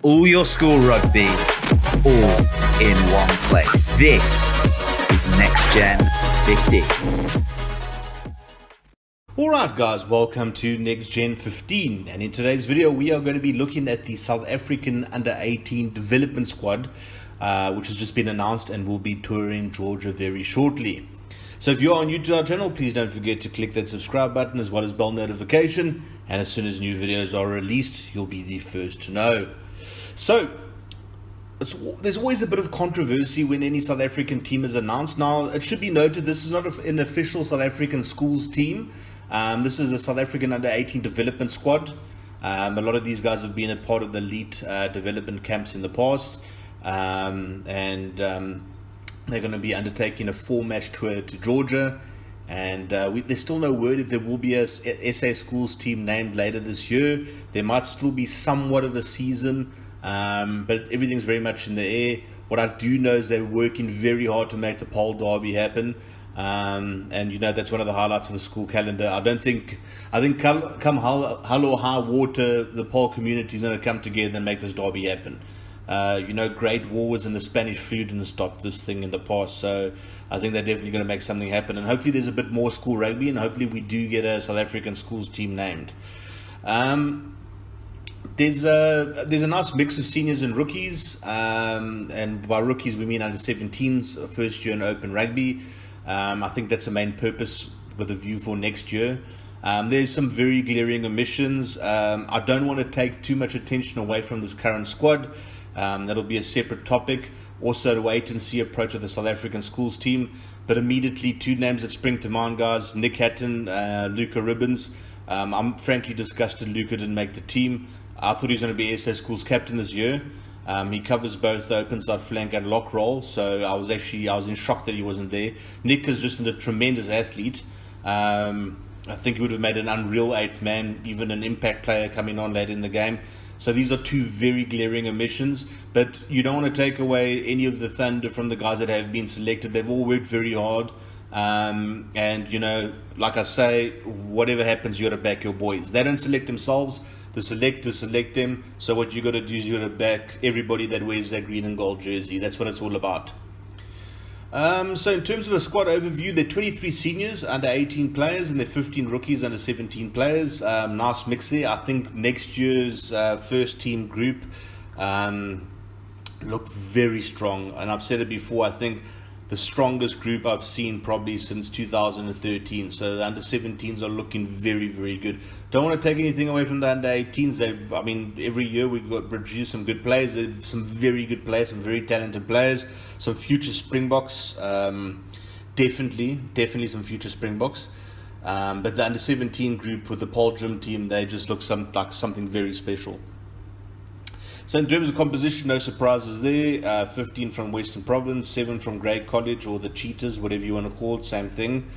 all your school rugby, all in one place. This is NextGenXV. Alright guys, welcome to NextGen15, and in today's video we are going to be looking at the South African Under-18 development squad, which has just been announced and will be touring Georgia very shortly. So if you are new to our channel, please don't forget to click that subscribe button as well as bell notification, and as soon as new videos are released, you'll be the first to know. So there's always a bit of controversy when any South African team is announced. Now, it should be noted, this is not an official South African schools team. This is a South African Under-18 development squad. A lot of these guys have been a part of the elite development camps in the past. They're going to be undertaking a 4-match tour to Georgia. And there's still no word if there will be a SA schools team named later this year. There might still be somewhat of a season, but everything's very much in the air. What I do know is they're working very hard to make the Pole Derby happen. And you know, that's one of the highlights of the school calendar. I think come hell or high water, the Pole community is going to come together and make this derby happen. You know, Great Wars and the Spanish flu didn't stop this thing in the past, so I think they're definitely going to make something happen, and hopefully there's a bit more school rugby, and hopefully we do get a South African schools team named. There's a nice mix of seniors and rookies, and by rookies we mean under-17s, first year in open rugby. I think that's the main purpose with a view for next year. There's some very glaring omissions. I don't want to take too much attention away from this current squad. That'll be a separate topic. Also, the wait and see approach of the South African schools team. But immediately, two names that spring to mind, guys: Nick Hatton, Luca Ribbons. I'm frankly disgusted Luca didn't make the team. I thought he was going to be SA schools captain this year. He covers both the open side flank and lock role, so I was in shock that he wasn't there. Nick is just a tremendous athlete. I think he would have made an unreal 8th man, even an impact player coming on late in the game. So these are two very glaring omissions, but you don't want to take away any of the thunder from the guys that have been selected. They've all worked very hard. And, you know, like I say, whatever happens, you got to back your boys. They don't select themselves. The selectors select them. So what you got to do is you got to back everybody that wears that green and gold jersey. That's what it's all about. So in terms of a squad overview, there are 23 seniors under 18 players and there are 15 rookies under 17 players. Nice mix there. I think next year's first team group looked very strong. And I've said it before, I think the strongest group I've seen probably since 2013. So the under 17s are looking very, very good. Don't want to take anything away from the under 18s. Every year we produce some good players. There's some very good players, some very talented players, some future Springboks. Definitely some future Springboks. But the under 17 group with the Paul Gym team, they just look like something very special. So in terms of composition, no surprises there. 15 from Western Province, 7 from Grey College or the Cheetahs, whatever you want to call it, same thing.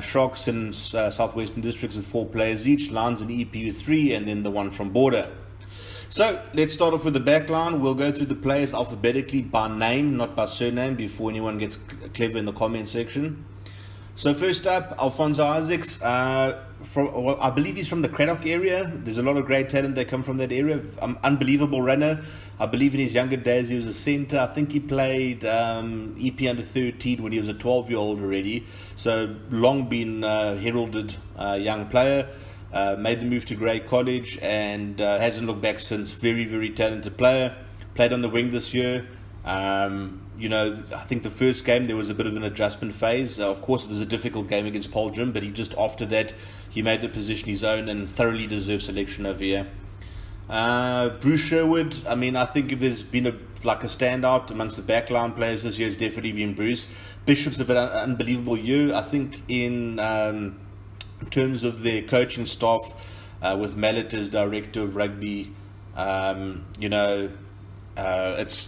Sharks and Southwestern Districts with 4 players each, Lions and EP with 3, and then the one from Border. So let's start off with the back line. We'll go through the players alphabetically by name, not by surname, before anyone gets clever in the comment section. So first up, Alfonso Isaacs. I believe he's from the Craddock area. There's a lot of great talent that come from that area. Unbelievable runner. I believe in his younger days he was a centre. I think he played EP under 13 when he was a 12-year-old already. So long been heralded young player. Made the move to Grey College and hasn't looked back since. Very, very talented player. Played on the wing this year. You know, I think the first game there was a bit of an adjustment phase. Of course, it was a difficult game against Paul Gym, but he just after that he made the position his own and thoroughly deserved selection over here. Bruce Sherwood. I think if there's been a standout amongst the backline players this year, it's definitely been Bruce. Bishops have had an unbelievable year. I think in terms of their coaching staff, with Mallet as director of rugby, it's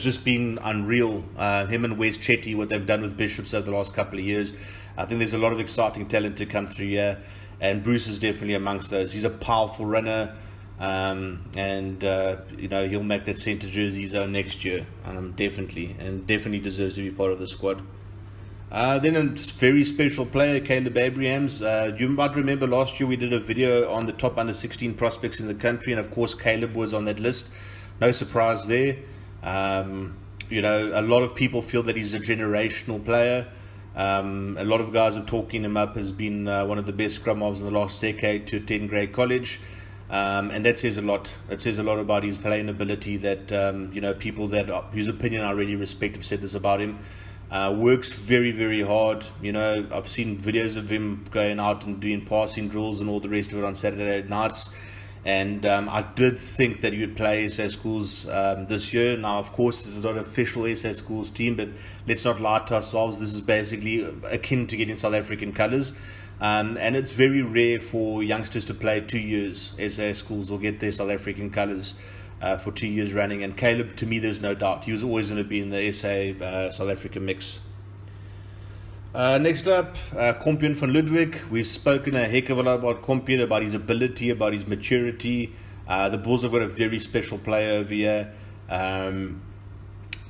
just been unreal. Him and Wes Chetty, what they've done with Bishops over the last couple of years. I think there's a lot of exciting talent to come through here, and Bruce is definitely amongst those. He's a powerful runner, and he'll make that centre jersey his own next year, definitely deserves to be part of the squad. Then a very special player, Caleb Abrahams. You might remember last year we did a video on the top under 16 prospects in the country, and of course Caleb was on that list. no surprise there. A lot of people feel that he's a generational player. A lot of guys are talking him up as being one of the best scrum halves in the last decade to attend grade college. And that says a lot. It says a lot about his playing ability that, people whose opinion I really respect have said this about him. Works very, very hard. I've seen videos of him going out and doing passing drills and all the rest of it on Saturday nights. And I did think that he would play SA Schools this year. Now, of course, this is not an official SA Schools team, but let's not lie to ourselves. This is basically akin to getting South African colours. And it's very rare for youngsters to play 2 years SA Schools or get their South African colours for 2 years running. And Caleb, to me, there's no doubt. He was always going to be in the SA South African mix. Next up, Kompion van Ludwig. We've spoken a heck of a lot about Kompion, about his ability, about his maturity. The Bulls have got a very special player over here. A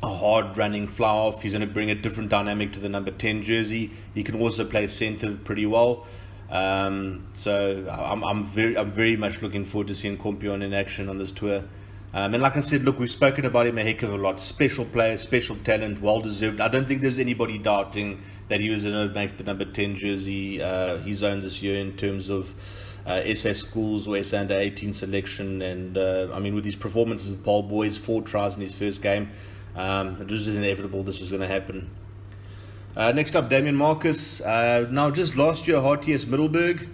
hard-running fly-off. He's going to bring a different dynamic to the number 10 jersey. He can also play centre pretty well. So I'm very much looking forward to seeing Kompion in action on this tour. And like I said, look, we've spoken about him a heck of a lot. Special player, special talent, well-deserved. I don't think there's anybody doubting that he was going to make the number 10 jersey his own this year in terms of SA Schools or SA Under 18 selection. And, with his performances with Paul Boys, 4 tries in his first game, it was just inevitable this was going to happen. Next up, Damian Marcus. Now, just last year, RTS Middelburg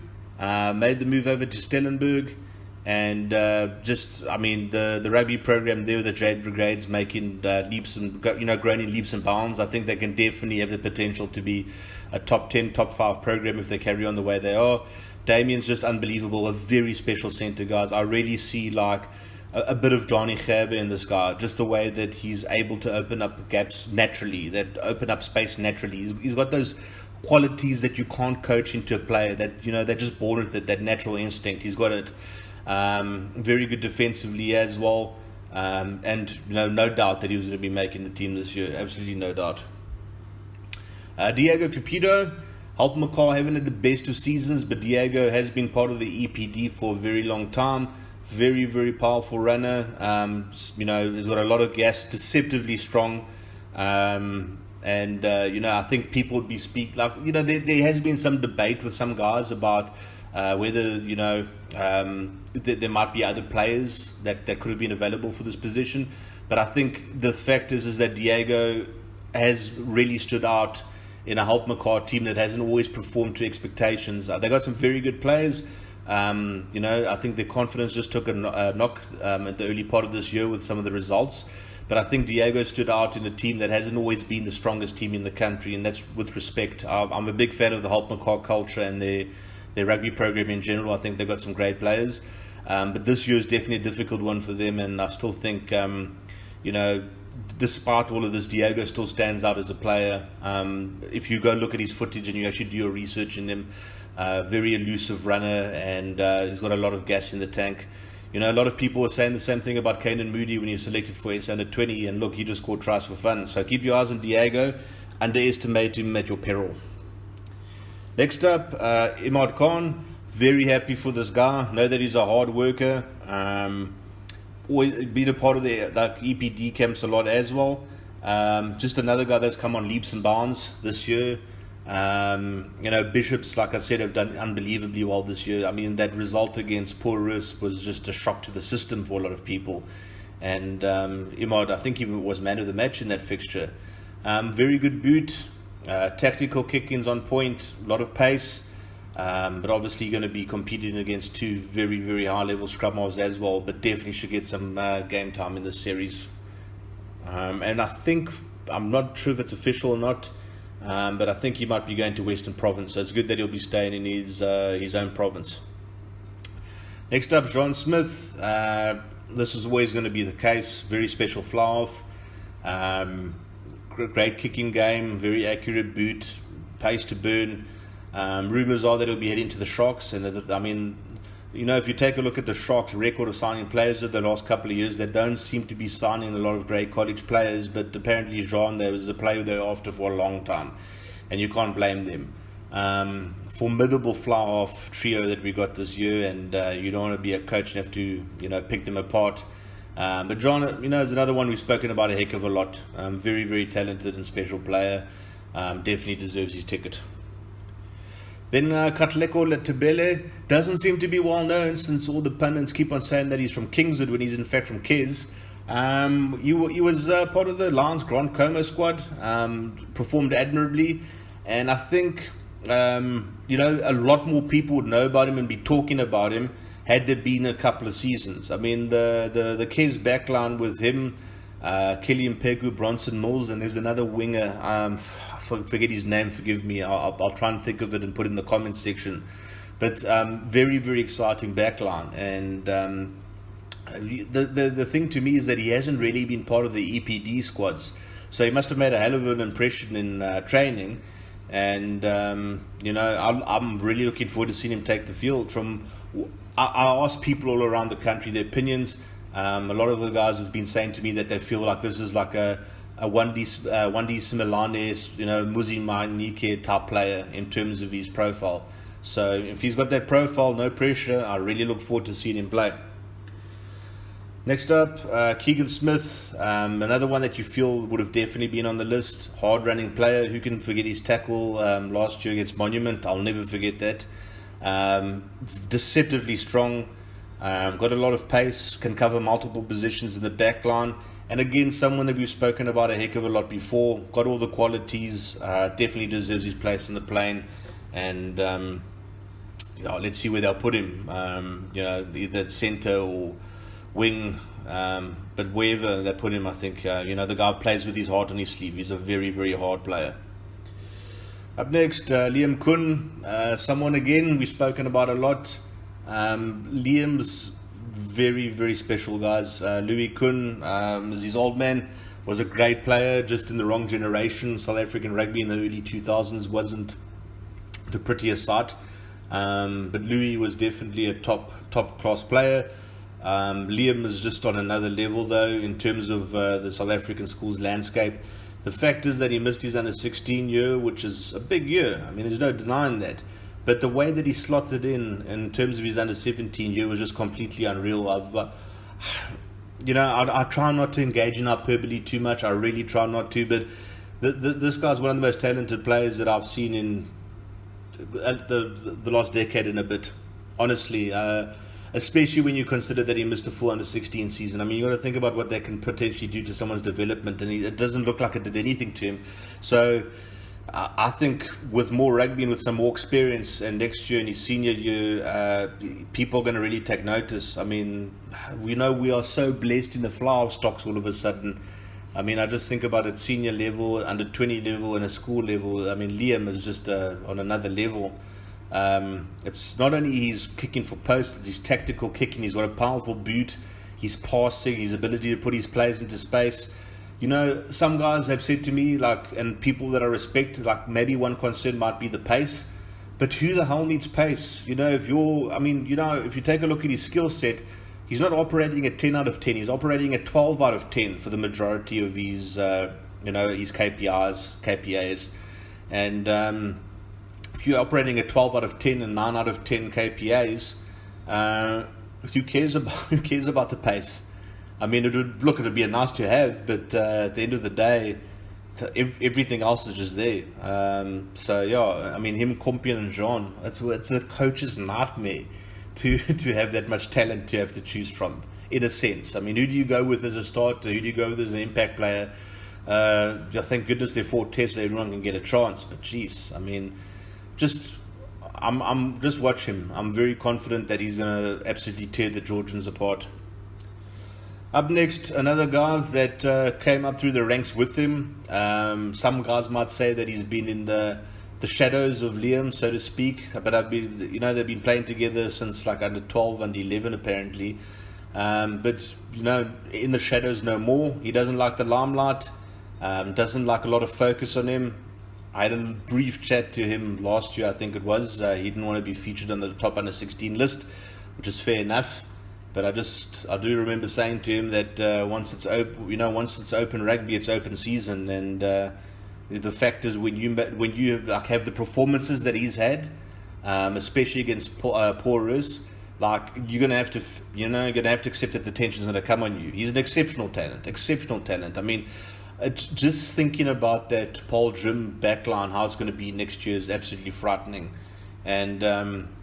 made the move over to Stellenberg. And the rugby program there with the Jade Brigades making leaps and growing in leaps and bounds. I think they can definitely have the potential to be a top 10, top 5 program if they carry on the way they are. Damien's just unbelievable, a very special centre, guys. I really see like a bit of Donny Gerber in this guy, just the way that he's able to open up gaps naturally, that open up space naturally. He's got those qualities that you can't coach into a player, that they're just born with it, that natural instinct. He's got it. Very good defensively as well, and no doubt that he was going to be making the team this year. Absolutely no doubt. Diego Cupido, Holt McCall haven't had the best of seasons, but Diego has been part of the EPD for a very long time. Very, very powerful runner. He's got a lot of gas, deceptively strong. I think people would be there has been some debate with some guys about whether there might be other players that could have been available for this position, but I think the fact is that Diego has really stood out in a Holt McCall team that hasn't always performed to expectations. They got some very good players. I think their confidence just took a knock at the early part of this year with some of the results. But I think Diego stood out in a team that hasn't always been the strongest team in the country, and that's with respect. I'm a big fan of the Holt McCall culture and their rugby program in general. I think they've got some great players. But this year is definitely a difficult one for them, and I still think, despite all of this, Diego still stands out as a player. If you go look at his footage and you actually do your research in him, very elusive runner, and he's got a lot of gas in the tank. A lot of people were saying the same thing about Kanan Moody when he was selected for SA Under 20, and look, he just scored tries for fun. So keep your eyes on Diego, underestimate him at your peril. Next up, Imad Khan. Very happy for this guy. Know that he's a hard worker. Always been a part of the EPD camps a lot as well. Just another guy that's come on leaps and bounds this year. Bishops, like I said, have done unbelievably well this year. That result against Porus was just a shock to the system for a lot of people. And Imad, I think he was man of the match in that fixture. Very good boot. Tactical kick-ins on point. A lot of pace. But obviously going to be competing against 2 very, very high-level scrum halves as well. But definitely should get some game time in this series. And I think, I'm not sure if it's official or not, but I think he might be going to Western Province. So it's good that he'll be staying in his own province. Next up, Jean Smith. This is always going to be the case. Very special fly-off. Great kicking game. Very accurate boot. Pace to burn. Rumours are that he'll be heading to the Sharks. And if you take a look at the Sharks' record of signing players over the last couple of years, they don't seem to be signing a lot of great college players. But apparently, Jean, there was a player they were after for a long time, and you can't blame them. Formidable fly-off trio that we got this year, and you don't want to be a coach and have to pick them apart. But John, is another one we've spoken about a heck of a lot. Very, very talented and special player. Definitely deserves his ticket. Then Katleko Letebele doesn't seem to be well known, since all the pundits keep on saying that he's from Kingswood when he's in fact from Kes. He was part of the Lions Grand Como squad, performed admirably, and I think a lot more people would know about him and be talking about him had there been a couple of seasons. I mean, the Kes backline with him, Kelly Mpegu, Bronson Mills, and there's another winger, forget his name, forgive me, I'll try and think of it and put it in the comments section. But very, very exciting backline. And the thing to me is that he hasn't really been part of the EPD squads, so he must have made a hell of an impression in training. And I'm really looking forward to seeing him take the field. I asked people all around the country their opinions. A lot of the guys have been saying to me that they feel like this is like a 1D Similane, Muzi Mainike type player in terms of his profile. So if he's got that profile, no pressure, I really look forward to seeing him play. Next up, Keegan Smith, another one that you feel would have definitely been on the list. Hard-running player. Who can forget his tackle last year against Monument? I'll never forget that. Deceptively strong. Got a lot of pace. Can cover multiple positions in the back line. And again, someone that we've spoken about a heck of a lot before. Got all the qualities. Definitely deserves his place in the plane. And let's see where they'll put him. Either at centre or wing, but wherever they put him, I think the guy plays with his heart on his sleeve. He's a very, very hard player. Up next, Liam Kun, someone again we've spoken about a lot. Liam's very, very special, guys. Louis Kun, is his old man, was a great player, just in the wrong generation. South African rugby in the early 2000s wasn't the prettiest sight, but Louis was definitely a top class player. Liam is just on another level, though, in terms of the South African schools landscape. The fact is that he missed his under-16 year, which is a big year. I mean, there's no denying that. But the way that he slotted in terms of his under-17 year was just completely unreal. I try not to engage in hyperbole too much. I really try not to. But this guy's one of the most talented players that I've seen in the last decade and a bit, honestly. Especially when you consider that he missed a full under-16 season. I mean, you got to think about what that can potentially do to someone's development, and it doesn't look like it did anything to him. So I think with more rugby and with some more experience, and next year in his senior year, people are going to really take notice. I mean, we know we are so blessed in the flower stocks all of a sudden. I mean, I just think about at senior level, under 20 level, and a school level. I mean, Liam is just on another level. It's not only he's kicking for posts, it's his tactical kicking. He's got a powerful boot, his passing, his ability to put his players into space. Some guys have said to me, and people that I respect, maybe one concern might be the pace, but who the hell needs pace? If you take a look at his skill set, he's not operating at 10 out of 10, he's operating at 12 out of 10 for the majority of his his KPAs, and if you're operating at 12 out of 10 and 9 out of 10 KPAs, who cares about the pace? I mean, it would be a nice to have, but at the end of the day, everything else is just there. Him, Kompian and Jean, it's a coach's nightmare to have that much talent to have to choose from, in a sense. I mean, who do you go with as a starter? Who do you go with as an impact player? Thank goodness they're 4 tests so everyone can get a chance, but geez, I mean, I'm just watch him. I'm very confident that he's going to absolutely tear the Georgians apart. Up next, another guy that came up through the ranks with him. Some guys might say that he's been in the shadows of Liam, so to speak. But they've been playing together since under 12 and 11 apparently. But in the shadows no more. He doesn't like the limelight. Doesn't like a lot of focus on him. I had a brief chat to him last year, I think it was. He didn't want to be featured on the top under 16 list, which is fair enough. But I do remember saying to him that once it's open rugby, it's open season, and the fact is when you have the performances that he's had, especially against Porus, like you're gonna have to, you're gonna have to accept that the tension's gonna come on you. He's an exceptional talent. I mean, just thinking about that Paul Jim backline, how it's going to be next year, is absolutely frightening. And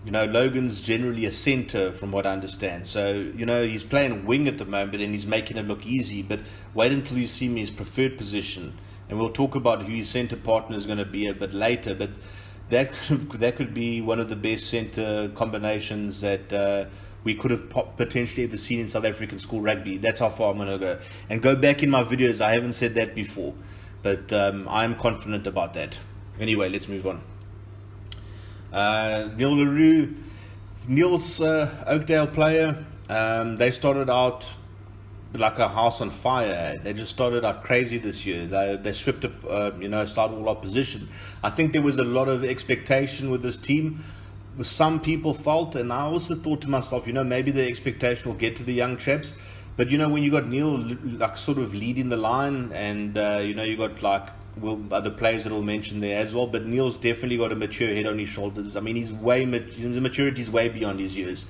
Logan's generally a center, from what I understand. So he's playing wing at the moment, and he's making it look easy. But wait until you see me his preferred position, and we'll talk about who his center partner is going to be a bit later. But that could be one of the best center combinations that we could have potentially ever seen in South African school rugby. That's how far I'm going to go. And go back in my videos, I haven't said that before, but I'm confident about that. Anyway, let's move on. Neil LaRue, Neil's Oakdale player. They started out like a house on fire. They just started out crazy this year. They swept up, aside all opposition. I think there was a lot of expectation with this team. Some people felt, and I also thought to myself, maybe the expectation will get to the young chaps. But when you got Neil like sort of leading the line, and you got other players that will mention there as well. But Neil's definitely got a mature head on his shoulders. I mean, his maturity is way beyond his years.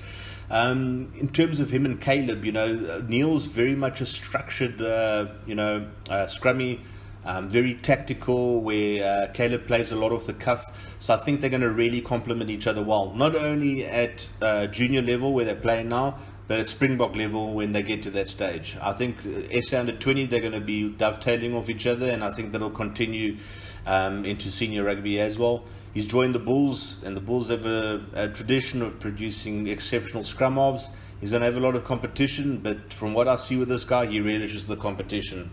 In terms of him and Caleb, Neil's very much a structured, scrummy, very tactical, where Caleb plays a lot off the cuff. So I think they're going to really complement each other well, not only at junior level where they're playing now, but at Springbok level when they get to that stage. I think SA under 20, they're going to be dovetailing off each other, and I think that'll continue into senior rugby as well. He's joined the Bulls, and the Bulls have a tradition of producing exceptional scrum halves. He's going to have a lot of competition, but from what I see with this guy, he relishes the competition.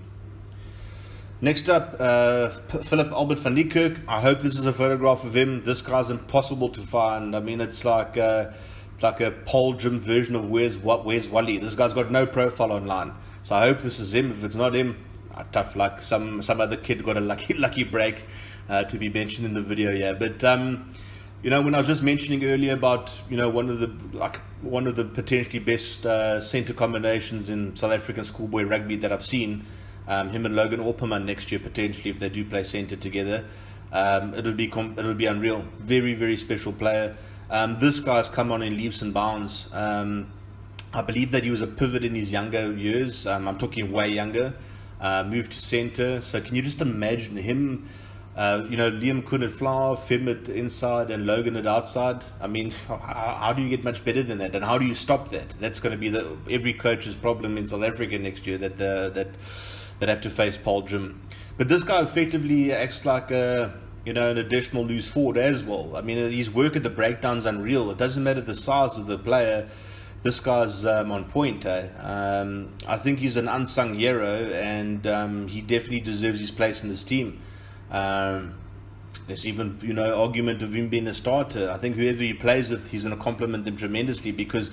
Next up, Philip Albert van Niekerk. I hope this is a photograph of him. This guy's impossible to find. I mean, it's like a Paul Jim version of Where's Wally. This guy's got no profile online. So I hope this is him. If it's not him, tough luck. Some other kid got a lucky break to be mentioned in the video. Yeah, but when I was just mentioning earlier about one of the potentially best center combinations in South African schoolboy rugby that I've seen. Him and Logan Opperman next year potentially, if they do play centre together, it would be unreal. Very, very special player. This guy's come on in leaps and bounds. I believe that he was a pivot in his younger years. I'm talking way younger. Moved to centre. So can you just imagine him? Liam Kuhn at flower, Fem at inside, and Logan at outside. I mean, how do you get much better than that? And how do you stop that? That's going to be every coach's problem in South Africa next year. That have to face Paul Jim. But this guy effectively acts like an additional loose forward as well. I mean, his work at the breakdown's unreal. It doesn't matter the size of the player. This guy's on point. I think he's an unsung hero, and he definitely deserves his place in this team. There's even argument of him being a starter. I think whoever he plays with, he's going to complement them tremendously, because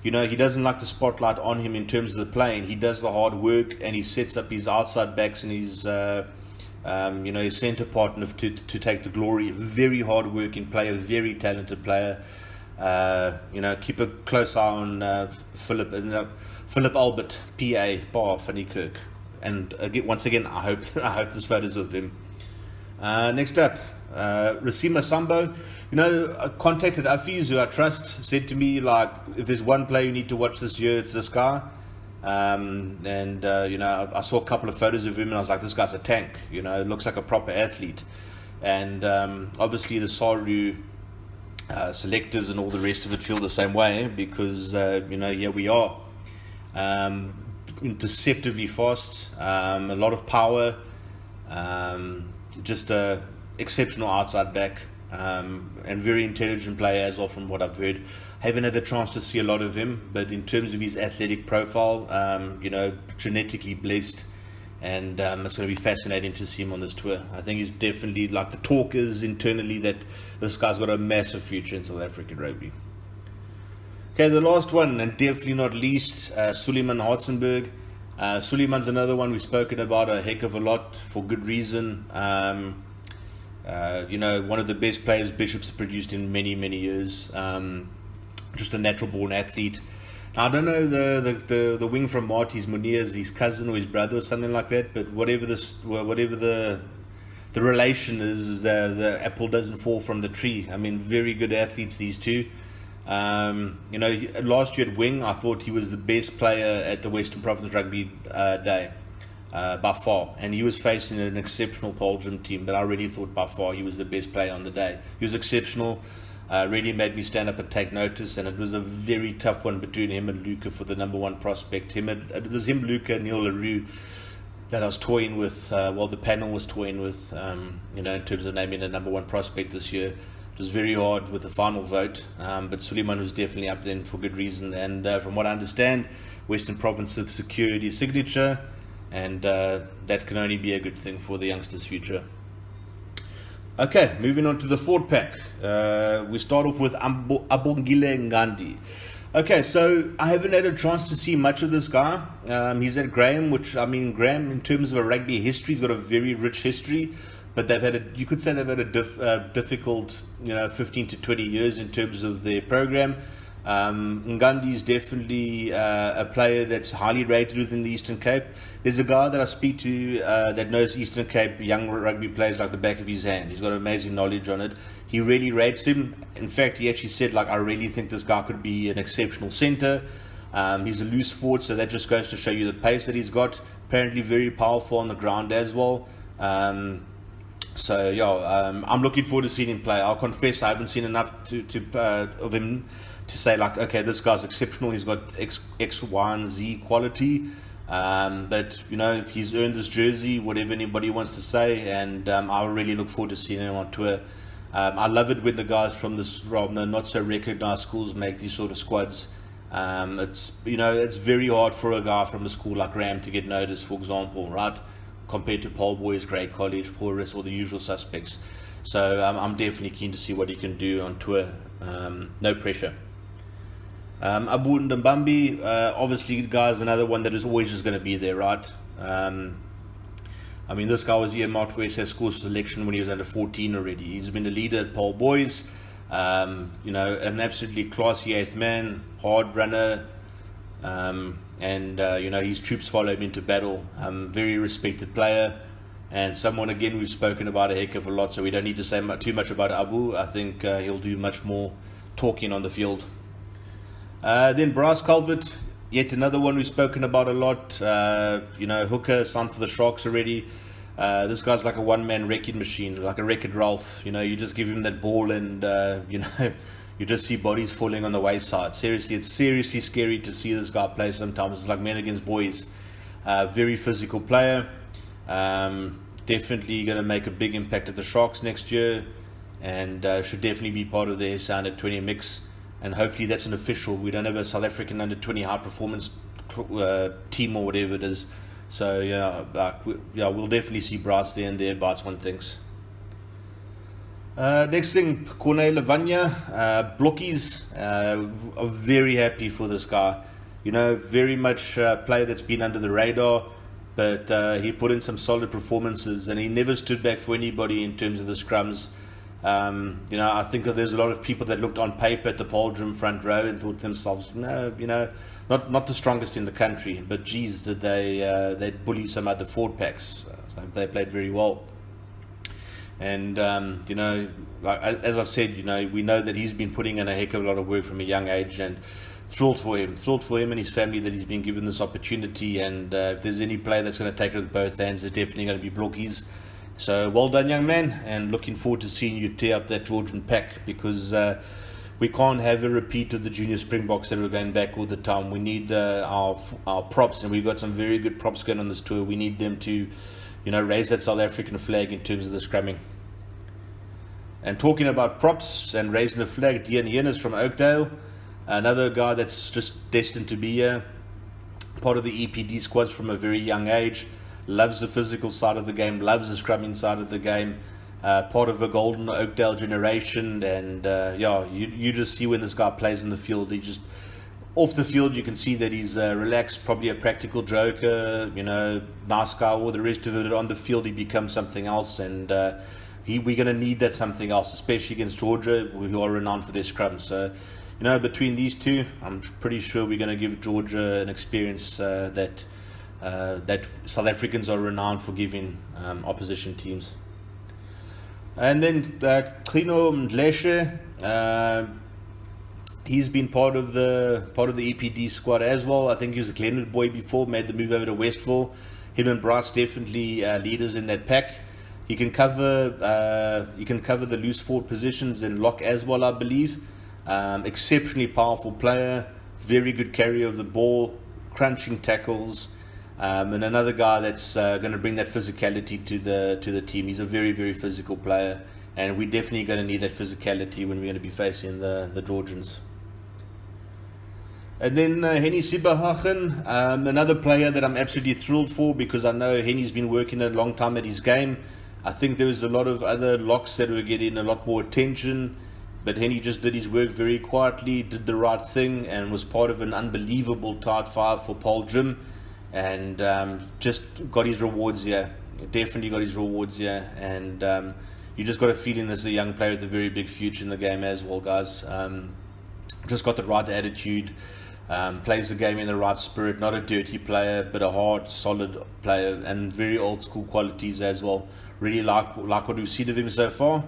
he doesn't like the spotlight on him in terms of the playing. He does the hard work, and he sets up his outside backs and his his centre partner to take the glory. Very hard working player, very talented player. Keep a close eye on Philip Albert, PA Bar van Niekerk. And once again, I hope this photo's of him. Next up, Rasima Sambo. I contacted Afiz, who I trust, said to me, if there's one player you need to watch this year, it's this guy. I saw a couple of photos of him, and I was like, this guy's a tank. Looks like a proper athlete. And obviously the Saru selectors and all the rest of it feel the same way, because, here we are. Deceptively fast, a lot of power, just a exceptional outside back, and very intelligent player as well, from what I've heard. Haven't had the chance to see a lot of him, but in terms of his athletic profile, genetically blessed, and it's going to be fascinating to see him on this tour. I think he's definitely, the talk is internally that this guy's got a massive future in South African rugby. Okay, the last one, and definitely not least, Suleiman Hartzenberg. Suleiman's another one we've spoken about a heck of a lot, for good reason. One of the best players Bishops have produced in many, many years. Just a natural born athlete. Now, I don't know the wing from Marty's Munir's his cousin or his brother or something like that, but whatever the relation is the apple doesn't fall from the tree. I mean, very good athletes, these two. Last year at wing, I thought he was the best player at the Western Province Rugby Day by far, and he was facing an exceptional Poljum team, but I really thought by far he was the best player on the day. He was exceptional, really made me stand up and take notice, and it was a very tough one between him and Luca for the number one prospect. It was him, Luca, and Neil LaRue that I was toying with, the panel was toying with, in terms of naming a number one prospect this year. It was very hard with the final vote, but Suleiman was definitely up there for good reason. And from what I understand, Western Province have secured his signature, and that can only be a good thing for the youngster's future. Okay, moving on to the forward pack. We start off with Abongile Ngandi. Okay, so I haven't had a chance to see much of this guy. He's at Graham, Graham, in terms of a rugby history, he's got a very rich history, but they've had a difficult, 15 to 20 years in terms of their program. Ngandi is definitely a player that's highly rated within the Eastern Cape. There's a guy that I speak to that knows Eastern Cape young rugby players like the back of his hand. He's got amazing knowledge on it. He really rates him. In fact, he actually said, I really think this guy could be an exceptional centre. He's a loose forward, so that just goes to show you the pace that he's got. Apparently very powerful on the ground as well. I'm looking forward to seeing him play. I'll confess I haven't seen enough of him to say okay, this guy's exceptional. He's got X, Y, and Z quality. But he's earned this jersey, whatever anybody wants to say, and I really look forward to seeing him on tour. I love it when the guys from the not so recognized schools make these sort of squads. It's very hard for a guy from a school like Ram to get noticed, for example, right? Compared to Paul Boys, Grey College, Porus, or the usual suspects. So I'm definitely keen to see what he can do on tour. No pressure. Abu Ndambambi, obviously, guys, another one that is always just going to be there, right? This guy was earmarked for SS school selection when he was under 14 already. He's been a leader at Paul Boys, an absolutely classy eighth man, hard runner, and his troops follow him into battle. Very respected player, and someone, again, we've spoken about a heck of a lot, so we don't need to say too much about Abu. I think he'll do much more talking on the field. Then Bryce Culvert, yet another one we've spoken about a lot. Hooker, signed for the Sharks already. This guy's like a one-man wrecking machine, like a Wreck-It Ralph. You just give him that ball and, you just see bodies falling on the wayside. Seriously, it's seriously scary to see this guy play sometimes. It's like men against boys. Very physical player. Definitely going to make a big impact at the Sharks next year, and should definitely be part of their under 20 mix. And hopefully that's an official. We don't have a South African under 20 high performance team or whatever it is. So we'll definitely see Bryce there and thereabouts, one thinks. Next thing, Corne Lavagna, Blokkies. Are very happy for this guy. Very much a player that's been under the radar, but he put in some solid performances, and he never stood back for anybody in terms of the scrums. I think that there's a lot of people that looked on paper at the Poljum front row and thought to themselves, not the strongest in the country, but geez, did they bully some other forward packs. So they played very well. And, as I said, we know that he's been putting in a heck of a lot of work from a young age, and thrilled for him and his family that he's been given this opportunity. And if there's any player that's going to take it with both hands, it's definitely going to be Blokkies. So well done, young man, and looking forward to seeing you tear up that Georgian pack, because we can't have a repeat of the junior Springboks that are going back all the time. We need our props, and we've got some very good props going on this tour. We need them to, raise that South African flag in terms of the scrumming. And talking about props and raising the flag, Dean Yenis from Oakdale, another guy that's just destined to be part of the EPD squads from a very young age. Loves the physical side of the game, loves the scrumming side of the game, part of a golden Oakdale generation. And you just see when this guy plays in the field, he just, off the field, you can see that he's relaxed, probably a practical joker, nice guy, all the rest of it. On the field, he becomes something else, and we're going to need that something else, especially against Georgia, who are renowned for their scrums. So, between these two, I'm pretty sure we're going to give Georgia an experience that South Africans are renowned for giving opposition teams. And then Klino Mdleshe, He's been part of the EPD squad as well. I think he was a Glenwood boy before, made the move over to Westville. Him and Bryce definitely leaders in that pack. He can cover the loose forward positions and lock as well, I believe. Exceptionally powerful player, very good carrier of the ball, crunching tackles, and another guy that's going to bring that physicality to the team. He's a very, very physical player, and we're definitely going to need that physicality when we're going to be facing the Georgians. And then Henny Sieberhagen, another player that I'm absolutely thrilled for, because I know Henny's been working a long time at his game. I think there was a lot of other locks that were getting a lot more attention, but Henny just did his work very quietly, did the right thing, and was part of an unbelievable tight five for Paul Jim, and just got his rewards here. Definitely got his rewards here, and you just got a feeling there's a young player with a very big future in the game as well, guys. Just got the right attitude. Plays the game in the right spirit, not a dirty player, but a hard, solid player, and very old school qualities as well. Really like what we've seen of him so far,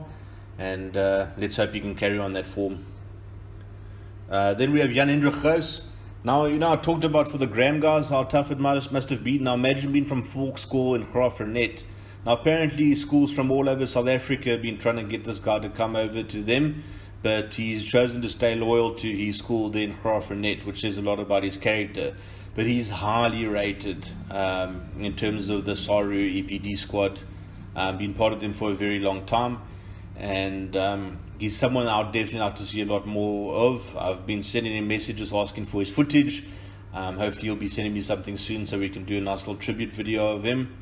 and let's hope he can carry on that form. Then we have Jan Hendrik Groos. Now, I talked about for the Graham guys how tough it must have been. Now, imagine being from Volk School in Graafrenet. Now, apparently schools from all over South Africa have been trying to get this guy to come over to them, but he's chosen to stay loyal to his school there in Graafrenet, which says a lot about his character. But he's highly rated in terms of the Saru EPD squad. Been part of them for a very long time, and he's someone I'd definitely like to see a lot more of. I've been sending him messages asking for his footage. Hopefully he'll be sending me something soon so we can do a nice little tribute video of him.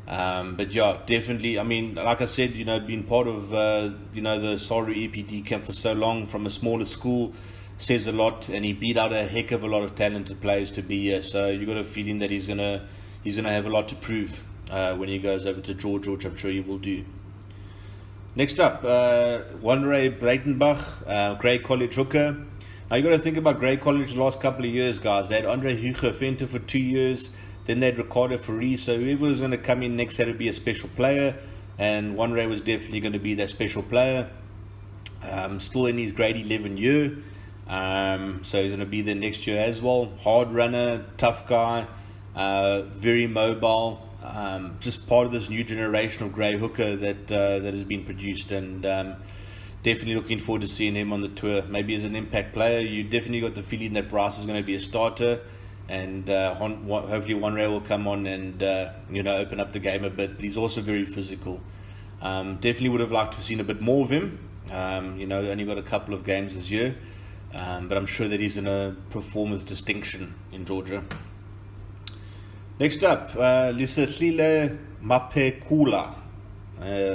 But yeah, definitely, I mean, like I said, being part of, the Saru EPD camp for so long from a smaller school says a lot, and he beat out a heck of a lot of talented players to be here, so you got a feeling that he's gonna have a lot to prove when he goes over to Georgia, which I'm sure he will do. Next up, Wanre Breitenbach, Grey College hooker. Now you got to think about Grey College the last couple of years, guys. They had Andre Hugo Venter for 2 years. Then they had Ricardo Fourie, so whoever was going to come in next had to be a special player, and Wanre was definitely going to be that special player. Still in his grade 11 year, so he's going to be there next year as well. Hard runner, tough guy, very mobile, just part of this new generation of grey hooker that has been produced, and definitely looking forward to seeing him on the tour. Maybe as an impact player, you definitely got the feeling that Bryce is going to be a starter. And hopefully Wanre will come on and open up the game a bit. But he's also very physical. Definitely would have liked to have seen a bit more of him. Only got a couple of games this year, but I'm sure that he's going to perform with distinction in Georgia. Next up, Lisehlile Mapekula.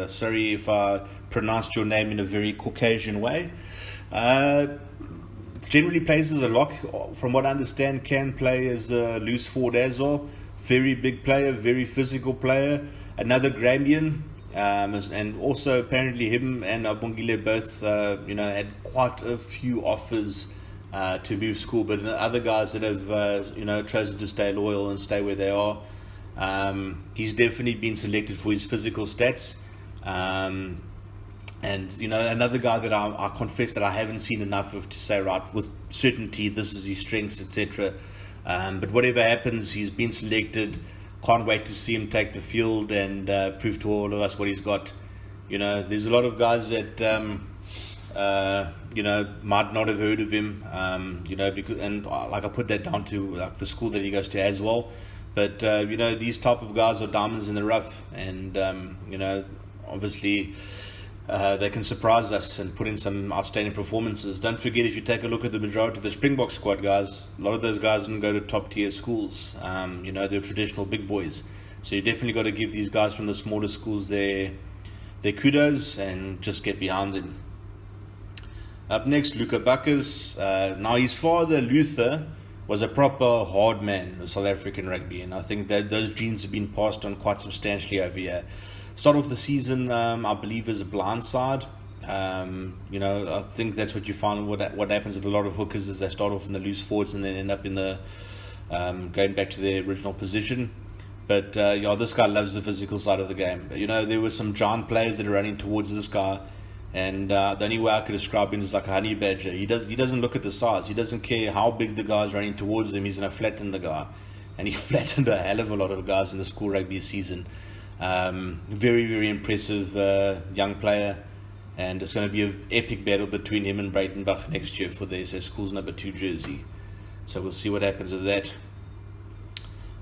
Sorry if I pronounced your name in a very Caucasian way. Generally plays as a lock, from what I understand, can play as a loose forward as well. Very big player, very physical player. Another Gramian, and also apparently him and Abongile both, had quite a few offers to move school, but other guys that have, chosen to stay loyal and stay where they are. He's definitely been selected for his physical stats. And, another guy that I confess that I haven't seen enough of to say, right, with certainty, this is his strengths, etc. But whatever happens, he's been selected. Can't wait to see him take the field and prove to all of us what he's got. There's a lot of guys that, might not have heard of him, because, and like I put that down to like the school that he goes to as well. But, these type of guys are diamonds in the rough, and, obviously, they can surprise us and put in some outstanding performances. Don't forget, if you take a look at the majority of the Springbok squad, guys, a lot of those guys didn't go to top tier schools. They're traditional big boys. So you definitely got to give these guys from the smaller schools their kudos and just get behind them. Up next, Luca Bakkers. Now his father, Luther, was a proper hard man of South African rugby, and I think that those genes have been passed on quite substantially over here. Start off the season, I believe, as a blindside. I think that's what you find. What happens with a lot of hookers is they start off in the loose forwards and then end up in the going back to their original position. But this guy loves the physical side of the game. There were some giant players that are running towards this guy, And the only way I could describe him is like a honey badger. He doesn't look at the size. He doesn't care how big the guy is running towards him. He's going to flatten the guy. And he flattened a hell of a lot of guys in the school rugby season. Very, very impressive young player. And it's going to be an epic battle between him and Breitenbach next year for the SA Schools number 2 jersey. So we'll see what happens with that.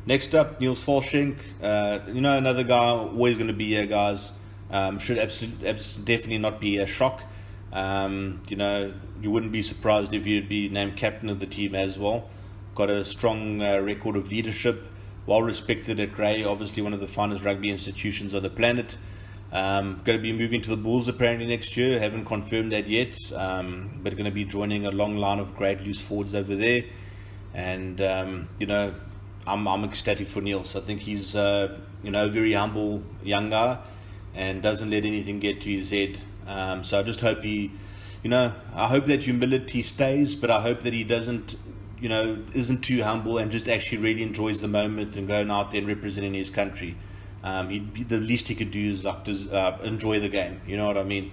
Next up, Niels Volschenk. Another guy, always going to be here, guys. Should definitely not be a shock. You wouldn't be surprised if you'd be named captain of the team as well. Got a strong record of leadership. Well respected at Grey, obviously one of the finest rugby institutions on the planet. Going to be moving to the Bulls apparently next year. Haven't confirmed that yet, but going to be joining a long line of great loose forwards over there. And I'm ecstatic for Niels. I think he's a very humble young guy and doesn't let anything get to his head. So I just hope I hope that humility stays, but I hope that he doesn't, isn't too humble and just actually really enjoys the moment and going out there and representing his country. The least he could do is enjoy the game. You know what I mean?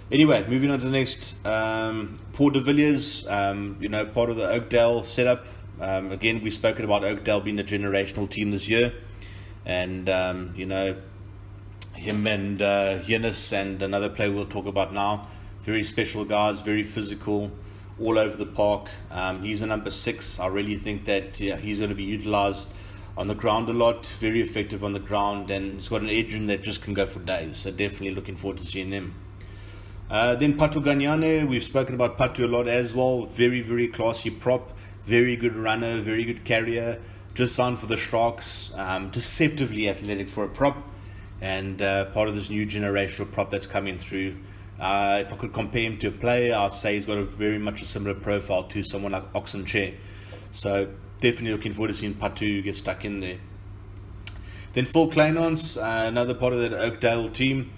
Anyway, moving on to the next. Paul de Villiers, part of the Oakdale setup. Again, we've spoken about Oakdale being a generational team this year. And, him and Yenis and another player we'll talk about now. Very special guys, very physical, all over the park. He's a number 6. I really think that he's going to be utilized on the ground a lot, very effective on the ground, and he's got an edge in that just can go for days. So definitely looking forward to seeing him. Then Patu Ganyane, we've spoken about Patu a lot as well. Very, very classy prop, very good runner, very good carrier. Just signed for the Sharks, deceptively athletic for a prop, and part of this new generational prop that's coming through. If I could compare him to a player, I'd say he's got very much a similar profile to someone like Oxenchair. So definitely looking forward to seeing Patu get stuck in there. Then Phil Kleinons, another part of that Oakdale team.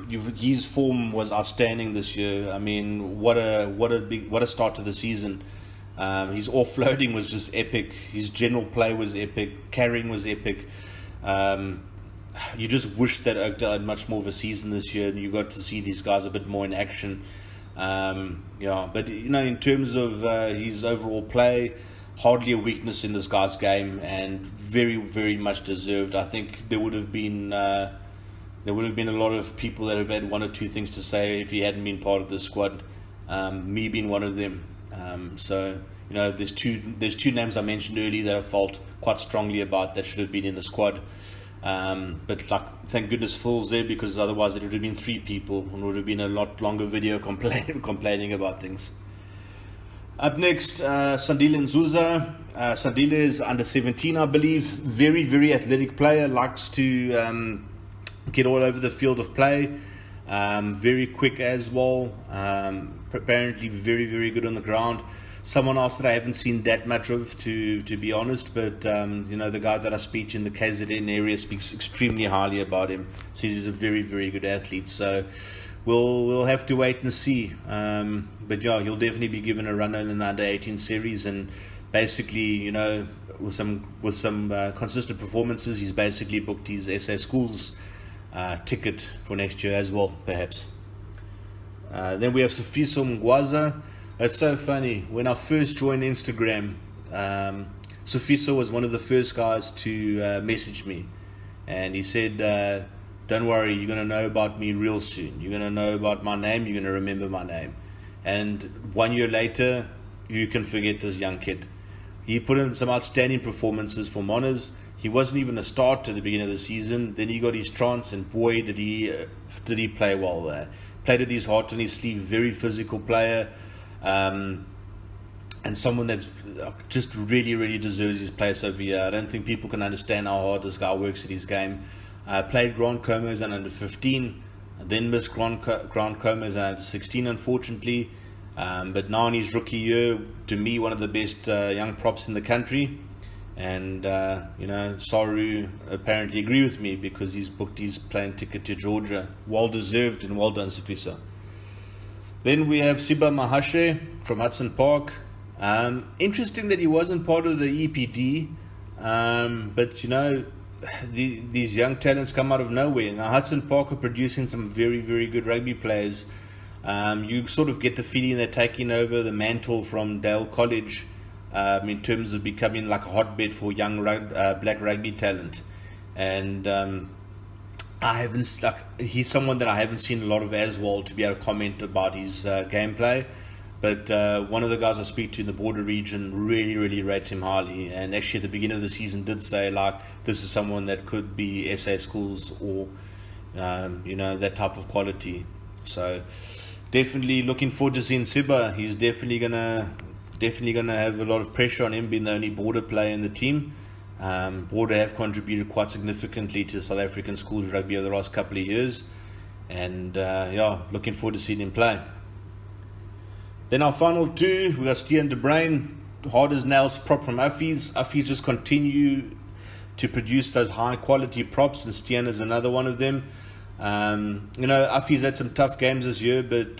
His form was outstanding this year. I mean, what a start to the season. His offloading was just epic. His general play was epic. Carrying was epic. You just wish that Oakdale had much more of a season this year, and you got to see these guys a bit more in action. But in terms of his overall play, hardly a weakness in this guy's game, and very, very much deserved. I think there would have been a lot of people that have had one or two things to say if he hadn't been part of the squad. Me being one of them. There's two names I mentioned earlier that I felt quite strongly about that should have been in the squad. But thank goodness Phil's there, because otherwise it would have been 3 people and it would have been a lot longer video complaining about things. Up next, Sandile Nzuza. Sandile is under 17, I believe. Very, very athletic player. Likes to get all over the field of play. Very quick as well. Apparently very, very good on the ground. Someone else that I haven't seen that much of, to be honest, but the guy that I speak to in the KZN area speaks extremely highly about him. Says he's a very, very good athlete. So we'll have to wait and see. But he'll definitely be given a run in the under 18 series, and basically, with some consistent performances, he's basically booked his SA Schools ticket for next year as well, perhaps. Then we have Sifiso Mgwaza. It's so funny. When I first joined Instagram, Sifiso was one of the first guys to message me. And he said, don't worry, you're going to know about me real soon. You're going to know about my name. You're going to remember my name. And 1 year later, you can forget this young kid. He put in some outstanding performances for Monas. He wasn't even a starter at the beginning of the season. Then he got his chance, and boy, did he play well there. Played with his heart on his sleeve. Very physical player. And someone that's just really, really deserves his place over here. I don't think people can understand how hard this guy works at his game. Played Grand Como as an under 15, then missed Grand Como as an under 16, unfortunately. But now in his rookie year, to me, one of the best young props in the country. And Saru apparently agree with me, because he's booked his plane ticket to Georgia. Well deserved, and well done, Sifiso. Then we have Siba Mahashe from Hudson Park. Interesting that he wasn't part of the EPD, but these young talents come out of nowhere. Now, Hudson Park are producing some very, very good rugby players. You sort of get the feeling they're taking over the mantle from Dale College in terms of becoming like a hotbed for young black rugby talent. And he's someone that I haven't seen a lot of as well to be able to comment about his gameplay. But one of the guys I speak to in the border region really, really rates him highly. And actually at the beginning of the season did say, like, this is someone that could be SA schools or, that type of quality. So definitely looking forward to seeing Sibba. He's definitely gonna have a lot of pressure on him being the only border player in the team. Border have contributed quite significantly to South African schools rugby over the last couple of years. And looking forward to seeing him play. Then our final two, we got Stian de Bruin, hard as nails prop from Uffies. Uffies just continue to produce those high quality props, and Stian is another one of them. Uffies had some tough games this year, but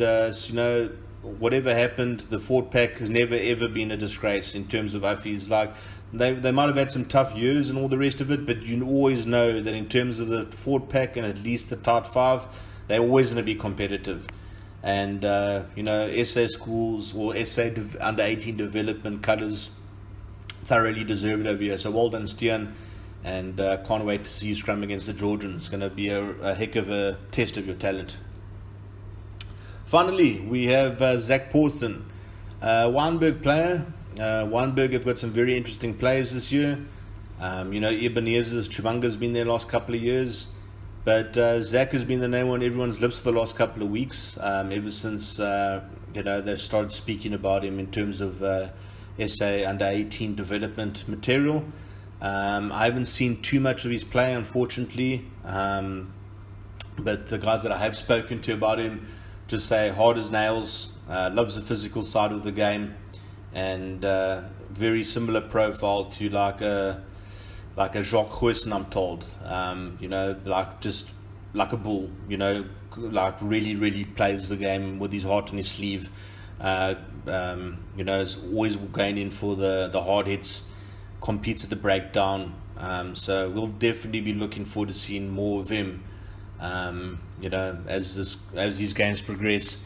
whatever happened, the forward pack has never ever been a disgrace in terms of Uffies. Like they might have had some tough years and all the rest of it, but you always know that in terms of the forward pack and at least the tight five, they're always going to be competitive. And, SA schools or SA under 18 development colours thoroughly deserve it over here. So well done, Stian. And can't wait to see you scrum against the Georgians. It's going to be a heck of a test of your talent. Finally, we have Zach Porthen, Wynberg player. Wynberg have got some very interesting players this year. Ebenezer's Chubanga's been there last couple of years. But Zach has been the name on everyone's lips for the last couple of weeks, ever since they've started speaking about him in terms of SA under 18 development material. I haven't seen too much of his play, unfortunately, but the guys that I have spoken to about him just say hard as nails, loves the physical side of the game, and very similar profile to like a Jacques Goosen, I'm told. Just like a bull, like really, really plays the game with his heart on his sleeve. Is always going in for the hard hits, competes at the breakdown. So we'll definitely be looking forward to seeing more of him, as these games progress.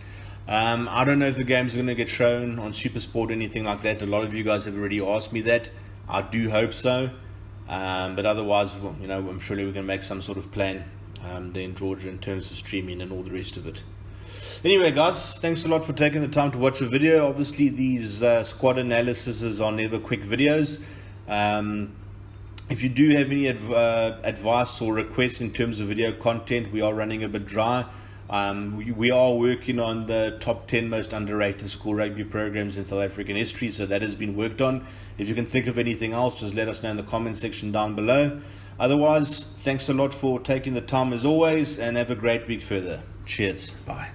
I don't know if the games are going to get shown on SuperSport or anything like that. A lot of you guys have already asked me that. I do hope so. But otherwise, I'm sure we're going to make some sort of plan there in Georgia in terms of streaming and all the rest of it. Anyway, guys, thanks a lot for taking the time to watch the video. Obviously, these squad analyses are never quick videos. If you do have any advice or requests in terms of video content, we are running a bit dry. We are working on the top 10 most underrated school rugby programs in South African history, so that has been worked on. If you can think of anything else, just let us know in the comment section down below. Otherwise, thanks a lot for taking the time as always, and have a great week further. Cheers. Bye.